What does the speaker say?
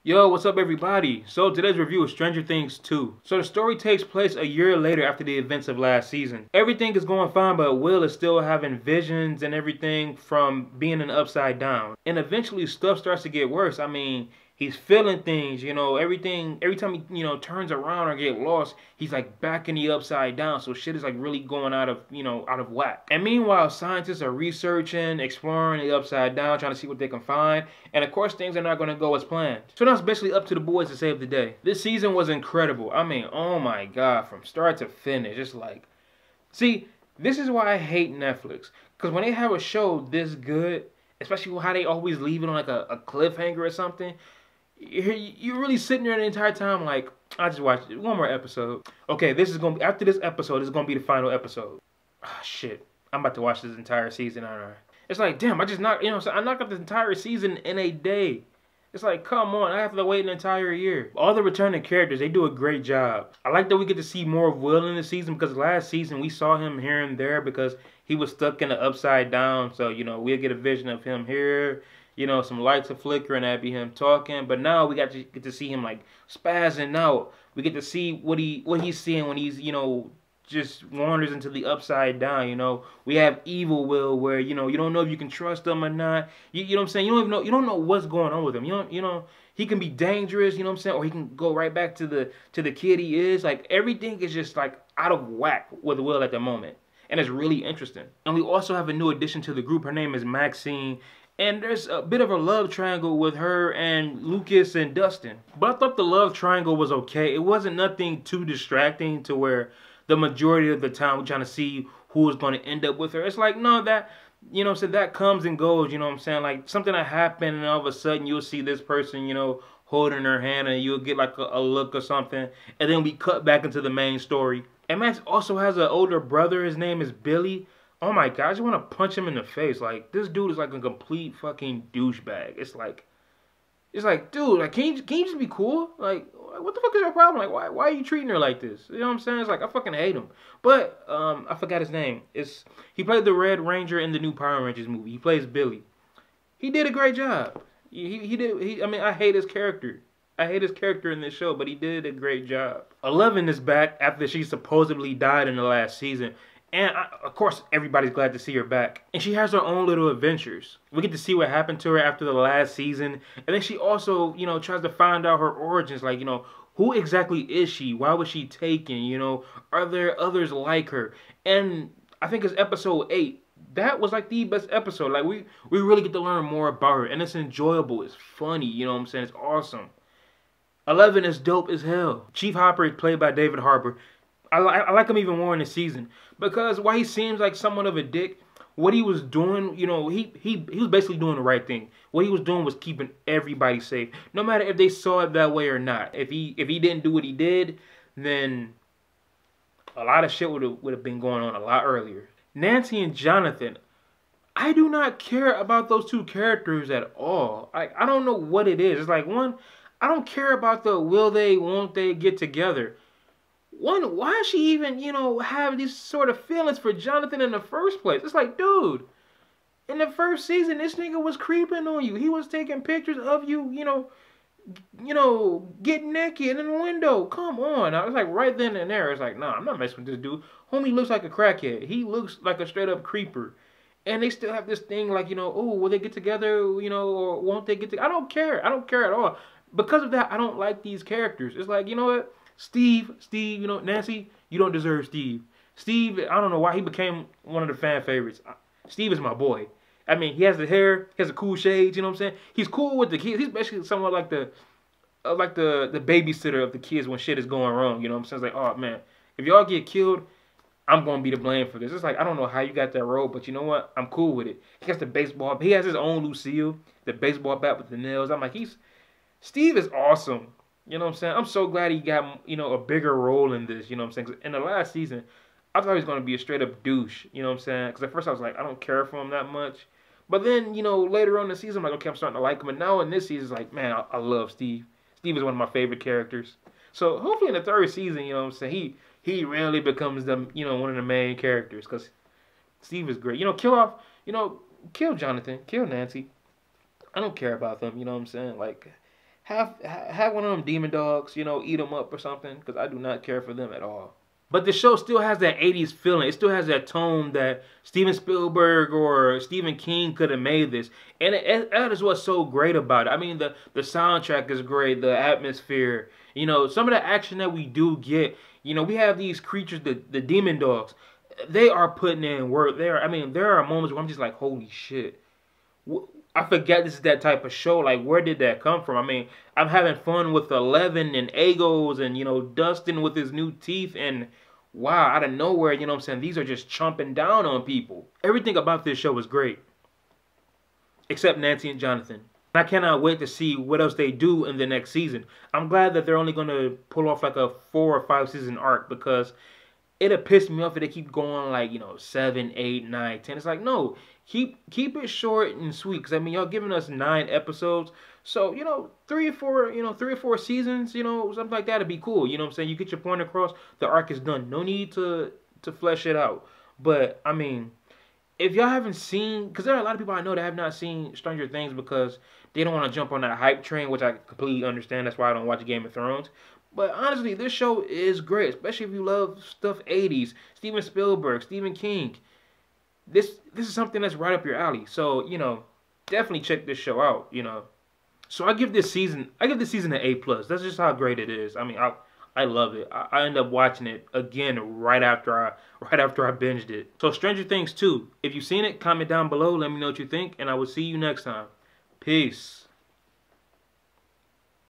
Yo, what's up everybody? So today's review is Stranger Things 2. So the story takes place a year later after the events of last season. Everything is going fine, but Will is still having visions and everything from being in the upside down. And eventually stuff starts to get worse. I mean, he's feeling things, everything, every time he, turns around or get lost, he's like back in the upside down. So shit is like really going out of whack. And meanwhile, scientists are researching, exploring the upside down, trying to see what they can find. And of course, things are not going to go as planned. So now it's basically up to the boys to save the day. This season was incredible. I mean, oh my God, from start to finish, it's like, see, this is why I hate Netflix. Because when they have a show this good, especially how they always leave it on like a cliffhanger or something, you're really sitting there the entire time like, I just watched one more episode. Okay, this is gonna be after this episode. This is gonna be the final episode. Ah, shit, I'm about to watch this entire season. I don't know. It's like, damn, I just knocked, I knocked out the entire season in a day. It's like, come on, I have to wait an entire year. All the returning characters, they do a great job. I like that we get to see more of Will in the season because last season we saw him here and there because he was stuck in the upside down. So, we'll get a vision of him here. Some lights are flickering, that'd be him talking. But now we get to see him like spazzing out. We get to see what he's seeing when he's, just wanders into the upside down. We have evil Will where you don't know if you can trust him or not. You know what I'm saying? You don't know what's going on with him. He can be dangerous, you know what I'm saying, or he can go right back to the kid he is. Like everything is just like out of whack with Will at the moment. And it's really interesting. And we also have a new addition to the group. Her name is Maxine. And there's a bit of a love triangle with her and Lucas and Dustin. But I thought the love triangle was okay. It wasn't nothing too distracting to where the majority of the time we're trying to see who is going to end up with her. It's like, no, that, so that comes and goes, you know what I'm saying? Like something that happened and all of a sudden you'll see this person, holding her hand and you'll get like a look or something. And then we cut back into the main story. And Max also has an older brother. His name is Billy. Oh my God, I just want to punch him in the face. Like, this dude is like a complete fucking douchebag. It's like, dude, like, can you just be cool? Like, what the fuck is your problem? Like, why are you treating her like this? You know what I'm saying? It's like, I fucking hate him. But, I forgot his name. He played the Red Ranger in the new Power Rangers movie. He plays Billy. He did a great job. I mean, I hate his character. I hate his character in this show, but he did a great job. Eleven is back after she supposedly died in the last season. And of course, everybody's glad to see her back. And she has her own little adventures. We get to see what happened to her after the last season. And then she also, tries to find out her origins. Like, who exactly is she? Why was she taken? Are there others like her? And I think it's episode 8. That was like the best episode. Like, we really get to learn more about her. And it's enjoyable. It's funny. You know what I'm saying? It's awesome. 11 is dope as hell. Chief Hopper is played by David Harbour. I like him even more in the season because while he seems like somewhat of a dick, what he was doing, he was basically doing the right thing. What he was doing was keeping everybody safe, no matter if they saw it that way or not. If he didn't do what he did, then a lot of shit would have been going on a lot earlier. Nancy and Jonathan, I do not care about those two characters at all. I don't know what it is. It's like one, I don't care about the will they, won't they get together. One, why she even, have these sort of feelings for Jonathan in the first place? It's like, dude, in the first season, this nigga was creeping on you. He was taking pictures of you, getting naked in the window. Come on. I was like, right then and there, it's like, nah, I'm not messing with this dude. Homie looks like a crackhead. He looks like a straight up creeper. And they still have this thing like, oh, will they get together, or won't they get together? I don't care. I don't care at all. Because of that, I don't like these characters. It's like, you know what? Steve, Nancy, you don't deserve Steve. Steve, I don't know why he became one of the fan favorites. Steve is my boy. I mean, he has the hair, he has the cool shades, you know what I'm saying? He's cool with the kids. He's basically somewhat like the babysitter of the kids when shit is going wrong, you know what I'm saying? It's like, oh man, if y'all get killed, I'm gonna be to blame for this. It's like, I don't know how you got that role, but you know what? I'm cool with it. He has the baseball, he has his own Lucille, the baseball bat with the nails. I'm like, Steve is awesome. You know what I'm saying? I'm so glad he got, a bigger role in this, you know what I'm saying? 'Cause in the last season, I thought he was going to be a straight up douche, you know what I'm saying? Because at first I was like, I don't care for him that much. But then, later on in the season, I'm like, okay, I'm starting to like him. And now in this season, it's like, man, I love Steve. Steve is one of my favorite characters. So hopefully in the third season, you know what I'm saying, he really becomes the, one of the main characters. Because Steve is great. Kill Jonathan, kill Nancy. I don't care about them, you know what I'm saying? Like, Have one of them demon dogs, you know, eat them up or something, because I do not care for them at all. But the show still has that 80s feeling. It still has that tone that Steven Spielberg or Stephen King could have made this. And that is what's so great about it. I mean, the soundtrack is great, the atmosphere. You know, some of the action that we do get, you know, we have these creatures, the demon dogs. They are putting in work. I mean, there are moments where I'm just like, holy shit. I forget this is that type of show. Like, where did that come from? I mean, I'm having fun with Eleven and Agos and, you know, Dustin with his new teeth. And, wow, out of nowhere, you know what I'm saying? These are just chomping down on people. Everything about this show is great. Except Nancy and Jonathan. I cannot wait to see what else they do in the next season. I'm glad that they're only going to pull off like a 4 or 5 season arc, because it'll piss me off if they keep going like, you know, 7, 8, 9, 10. It's like, no, keep it short and sweet. Because I mean, y'all giving us 9 episodes, so you know, 3 or 4 seasons, you know, something like that'd be cool. You know what I'm saying? You get your point across, the arc is done. No need to flesh it out. But I mean, if y'all haven't seen, because there are a lot of people I know that have not seen Stranger Things because they don't want to jump on that hype train, which I completely understand. That's why I don't watch Game of Thrones. But honestly, this show is great, especially if you love stuff 80s, Steven Spielberg, Stephen King. This is something that's right up your alley. So, you know, definitely check this show out, you know. So I give this season an A+. That's just how great it is. I mean, I love it. I end up watching it again right after I binged it. So Stranger Things 2. If you've seen it, comment down below. Let me know what you think, and I will see you next time. Peace.